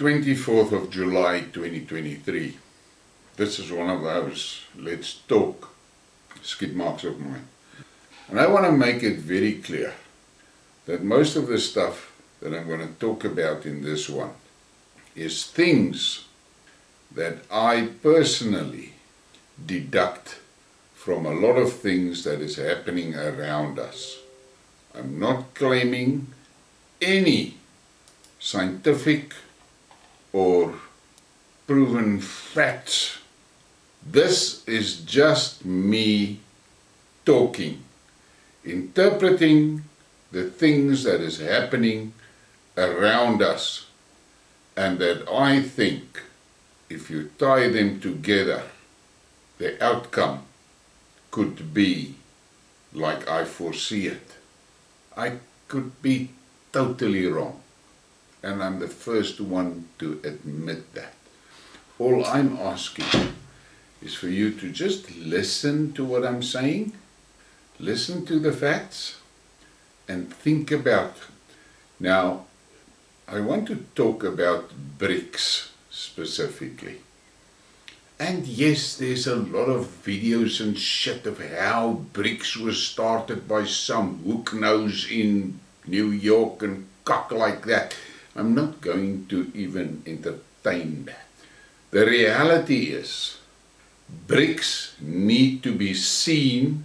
24th of July 2023. This is one of those let's talk skidmarks of mine. And I want to make it very clear that most of the stuff that I'm going to talk about in this one is things that I personally deduct from a lot of things that is happening around us. I'm not claiming any scientific or proven facts. This is just me talking, interpreting the things that is happening around us, and that I think if you tie them together, the outcome could be like I foresee it. I could be totally wrong, and I'm the first one to admit that. All I'm asking is for you to just listen to what I'm saying, listen to the facts, and think about it. Now, I want to talk about BRICS specifically. And yes, there's a lot of videos and shit of how BRICS was started by some hook-nose in New York and cock like that. I'm not going to even entertain that. The reality is, BRICS need to be seen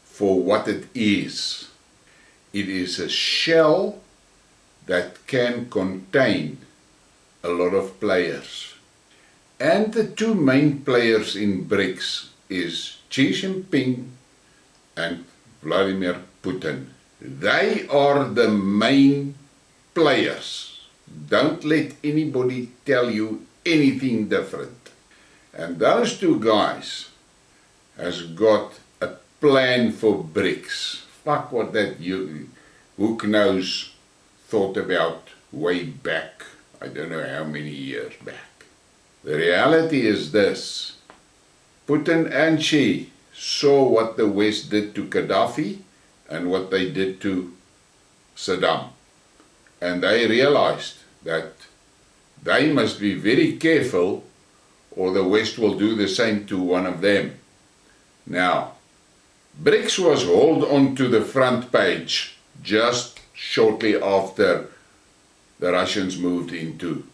for what it is. It is a shell that can contain a lot of players. And the two main players in BRICS is Xi Jinping and Vladimir Putin. They are the main players. Don't let anybody tell you anything different. And those two guys has got a plan for BRICS. Fuck what that hook-nose thought about way back. I don't know how many years back. The reality is this. Putin and Xi saw what the West did to Gaddafi and what they did to Saddam. And they realized that they must be very careful or the West will do the same to one of them. Now, BRICS was hauled onto the front page just shortly after the Russians moved into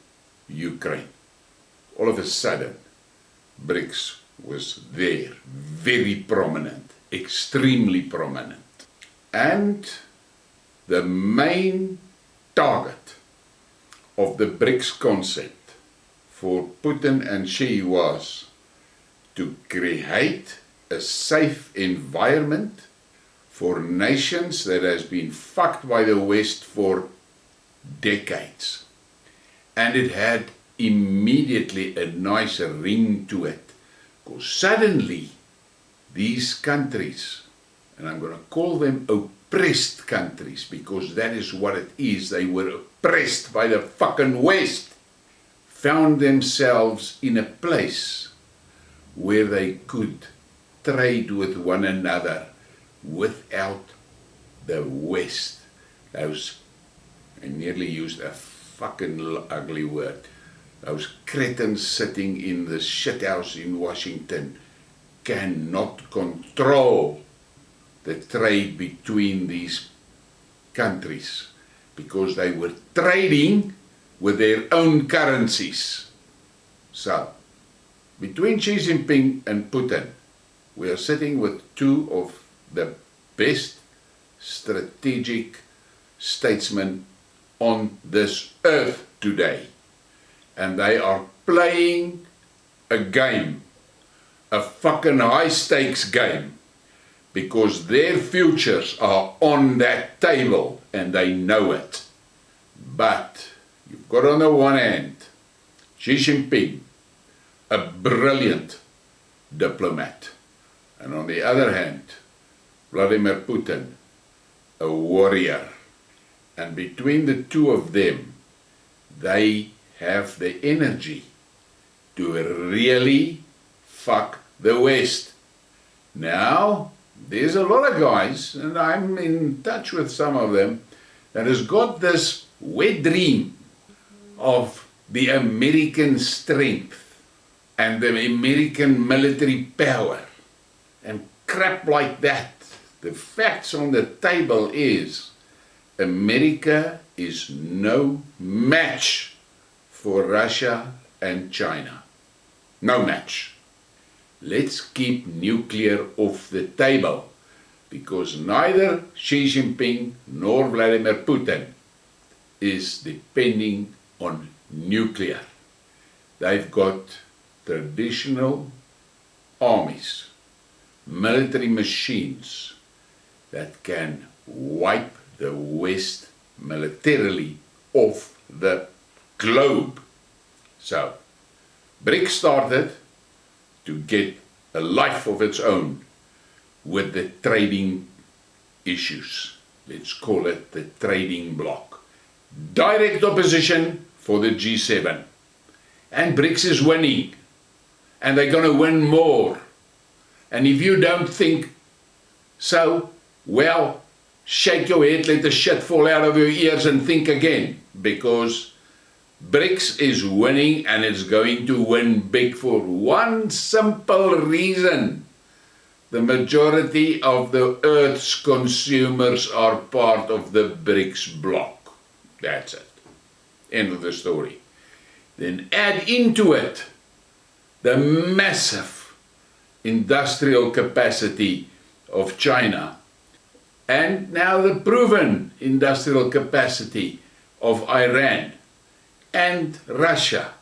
Ukraine. All of a sudden, BRICS was there, very prominent, extremely prominent. And the main target of the BRICS concept for Putin and Xi was to create a safe environment for nations that has been fucked by the West for decades. And it had immediately a nice ring to it, because suddenly these countries, and I'm going to call them oppressed countries because that is what it is, they were oppressed by the fucking West, found themselves in a place where they could trade with one another without the West. Those, I nearly used a fucking ugly word, those cretins sitting in the shithouse in Washington cannot control the trade between these countries because they were trading with their own currencies. So, between Xi Jinping and Putin, we are sitting with two of the best strategic statesmen on this earth today. And they are playing a game, a fucking high stakes game, because their futures are on that table and they know it. But you've got on the one hand Xi Jinping, a brilliant diplomat, and on the other hand Vladimir Putin, a warrior. And between the two of them, they have the energy to really fuck the West. Now, there's a lot of guys, and I'm in touch with some of them, that has got this wet dream of the American strength and the American military power and crap like that. The facts on the table is America is no match for Russia and China. No match. Let's keep nuclear off the table, because neither Xi Jinping nor Vladimir Putin is depending on nuclear. They've got traditional armies, military machines that can wipe the West militarily off the globe. So, BRICS started to get a life of its own with the trading issues. Let's call it the trading bloc. Direct opposition for the G7. And BRICS is winning. And they're going to win more. And if you don't think so, well, shake your head, let the shit fall out of your ears and think again. Because BRICS is winning, and it's going to win big for one simple reason. The majority of the Earth's consumers are part of the BRICS bloc. That's it. End of the story. Then add into it the massive industrial capacity of China, and now the proven industrial capacity of Iran and Russia.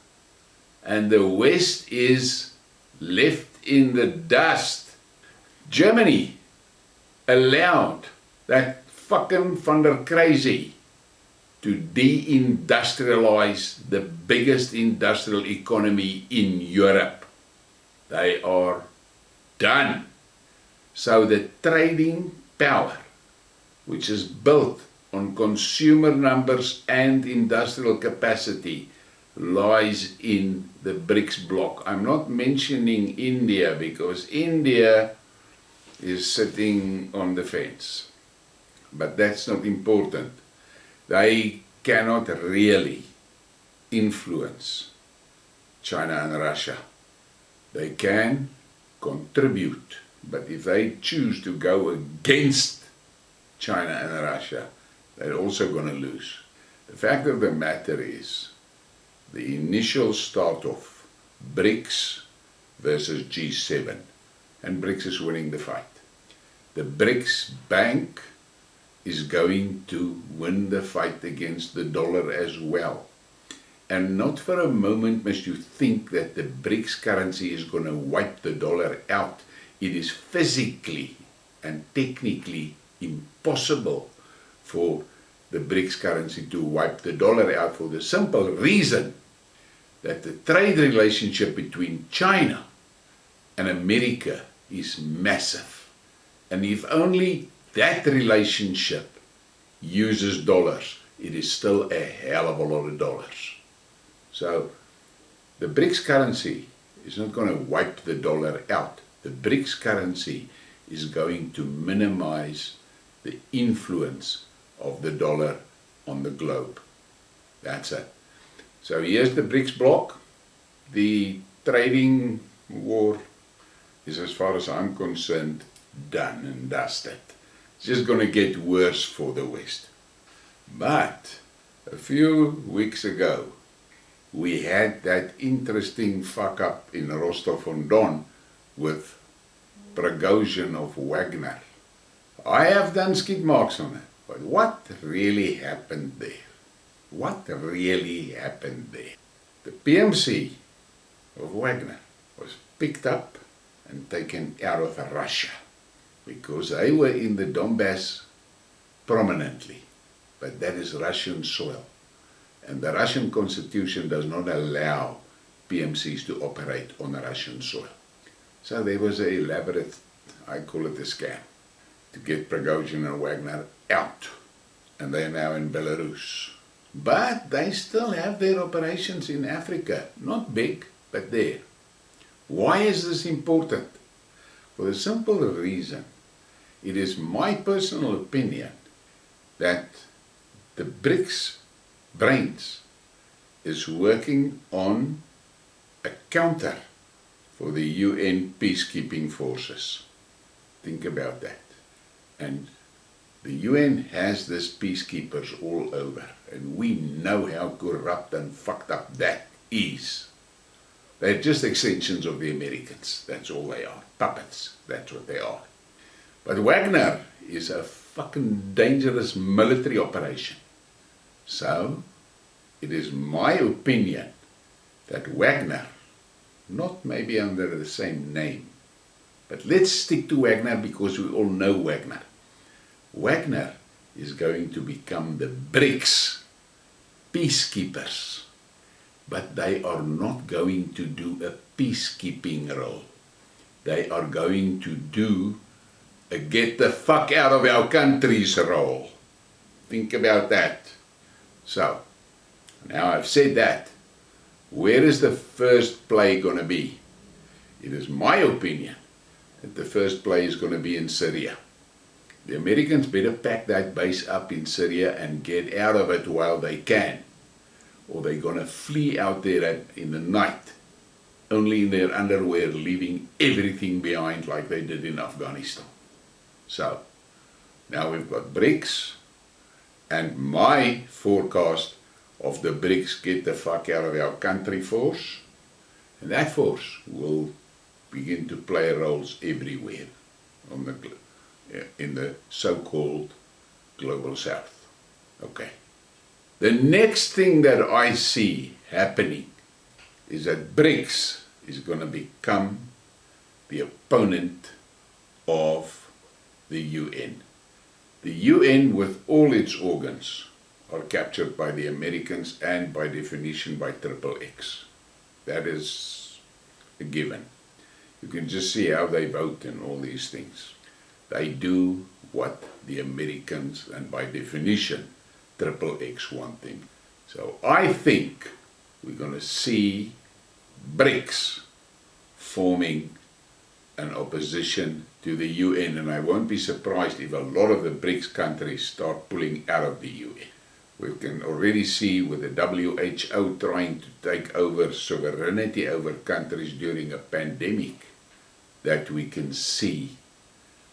And the West is left in the dust. Germany allowed that fucking van der Crazy to deindustrialize the biggest industrial economy in Europe. They are done. So the trading power, which is built on consumer numbers and industrial capacity, lies in the BRICS bloc. I'm not mentioning India because India is sitting on the fence. But that's not important. They cannot really influence China and Russia. They can contribute, but if they choose to go against China and Russia, they're also going to lose. The fact of the matter is, the initial start of BRICS versus G7, and BRICS is winning the fight. The BRICS Bank is going to win the fight against the dollar as well. And not for a moment must you think that the BRICS currency is going to wipe the dollar out. It is physically and technically impossible for the BRICS currency to wipe the dollar out, for the simple reason that the trade relationship between China and America is massive. And if only that relationship uses dollars, it is still a hell of a lot of dollars. So the BRICS currency is not going to wipe the dollar out. The BRICS currency is going to minimize the influence of the dollar on the globe. That's it. So here's the BRICS bloc. The trading war is, as far as I'm concerned, done and dusted. It's just going to get worse for the West. But a few weeks ago, we had that interesting fuck up in Rostov-on-Don with Prigozhin of Wagner. I have done skid marks on it, but what really happened there? What really happened there? The PMC of Wagner was picked up and taken out of Russia because they were in the Donbass prominently, but that is Russian soil. And the Russian constitution does not allow PMCs to operate on Russian soil. So there was an elaborate, I call it a scam, to get Prigozhin and Wagner out. And they are now in Belarus. But they still have their operations in Africa. Not big, but there. Why is this important? For the simple reason, it is my personal opinion that the BRICS brains is working on a counter for the UN peacekeeping forces. Think about that. And the UN has these peacekeepers all over, and we know how corrupt and fucked up that is. They're just extensions of the Americans. That's all they are. Puppets. That's what they are. But Wagner is a fucking dangerous military operation. So, it is my opinion that Wagner, not maybe under the same name, but let's stick to Wagner because we all know Wagner. Wagner is going to become the BRICS peacekeepers, but they are not going to do a peacekeeping role. They are going to do a get the fuck out of our countries role. Think about that. So, now I've said that, where is the first play going to be? It is my opinion that the first play is going to be in Syria. The Americans better pack that base up in Syria and get out of it while they can, or they're going to flee out there in the night, only in their underwear, leaving everything behind like they did in Afghanistan. So, now we've got BRICS, and my forecast of the BRICS get the fuck out of our country force, and that force will begin to play roles everywhere in the so-called global south. Okay. The next thing that I see happening is that BRICS is going to become the opponent of the UN. The UN, with all its organs, are captured by the Americans and by definition by XXX. That is a given. You can just see how they vote and all these things. They do what the Americans and by definition XXX want them. So I think we're going to see BRICS forming an opposition to the UN, and I won't be surprised if a lot of the BRICS countries start pulling out of the UN. We can already see with the WHO trying to take over sovereignty over countries during a pandemic that we can see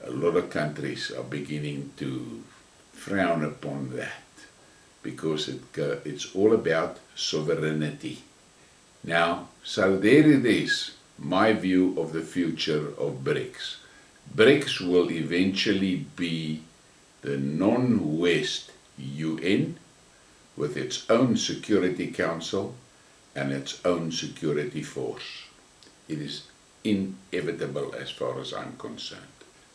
a lot of countries are beginning to frown upon that because it's all about sovereignty. Now, so there it is, my view of the future of BRICS. BRICS will eventually be the non-West UN with its own Security Council and its own security force. It is inevitable as far as I'm concerned.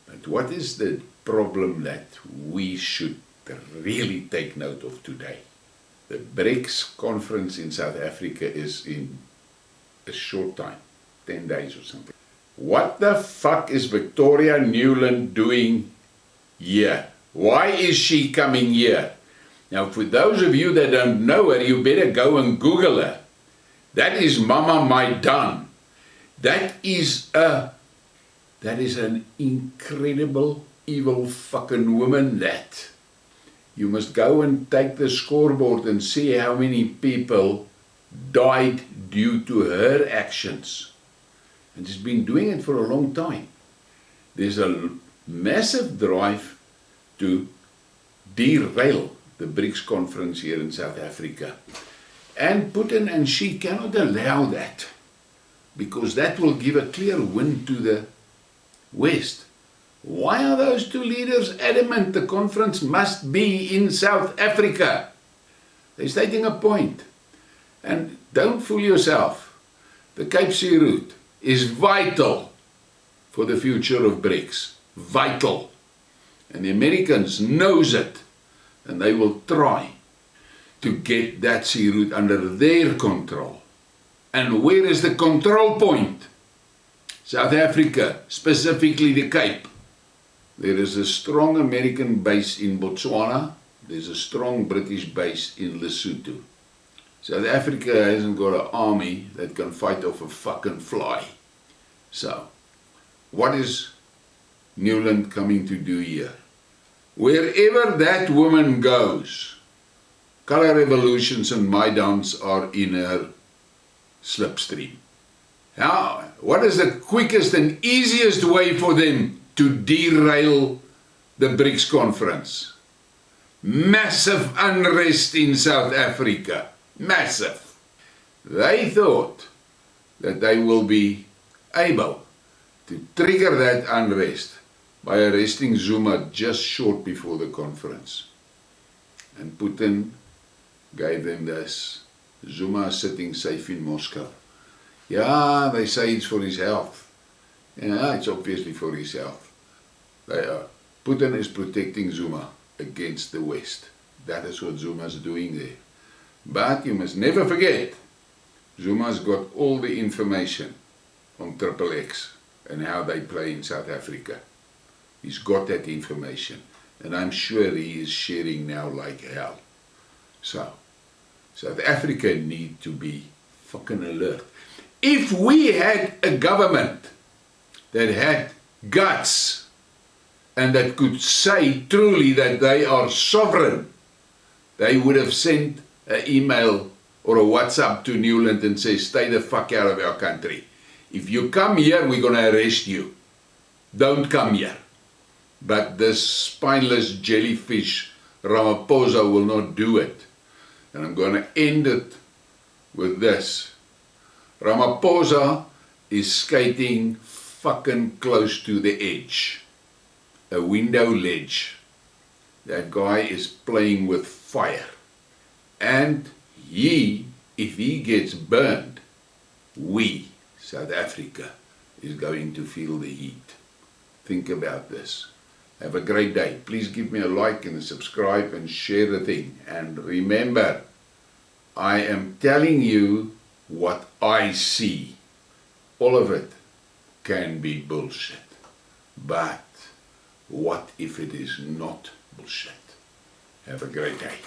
But what is the problem that we should really take note of today? The BRICS conference in South Africa is in a short time, 10 days or something. What the fuck is Victoria Nuland doing here? Why is she coming here? Now, for those of you that don't know her, you better go and Google her. That is Mama Maidan. That is an incredible, evil fucking woman, that. You must go and take the scoreboard and see how many people died due to her actions. And she's been doing it for a long time. There's a massive drive to derail the BRICS conference here in South Africa. And Putin and Xi cannot allow that, because that will give a clear win to the West. Why are those two leaders adamant the conference must be in South Africa? They're stating a point. And don't fool yourself. The Cape Sea route is vital for the future of BRICS. Vital. And the Americans knows it. And they will try to get that sea route under their control. And where is the control point? South Africa, specifically the Cape. There is a strong American base in Botswana. There's a strong British base in Lesotho. South Africa hasn't got an army that can fight off a fucking fly. So, what is Nuland coming to do here? Wherever that woman goes, Color revolutions and Maidans are in her slipstream. Now, what is the quickest and easiest way for them to derail the BRICS conference? Massive unrest in South Africa. Massive. They thought that they will be able to trigger that unrest by arresting Zuma just short before the conference. And Putin gave them this. Zuma is sitting safe in Moscow. Yeah, they say it's for his health. Yeah, it's obviously for his health. Putin is protecting Zuma against the West. That is what Zuma is doing there. But you must never forget, Zuma's got all the information on XXX and how they play in South Africa. He's got that information, and I'm sure he is sharing now like hell. So, South Africa need to be fucking alert. If we had a government that had guts and that could say truly that they are sovereign, they would have sent an email or a WhatsApp to Newland and say, stay the fuck out of our country. If you come here, we're going to arrest you. Don't come here. But this spineless jellyfish Ramaphosa will not do it. And I'm going to end it with this. Ramaphosa is skating fucking close to the edge. A window ledge. That guy is playing with fire. And if he gets burned, we, South Africa, is going to feel the heat. Think about this. Have a great day. Please give me a like and a subscribe and share the thing. And remember, I am telling you what I see. All of it can be bullshit. But what if it is not bullshit? Have a great day.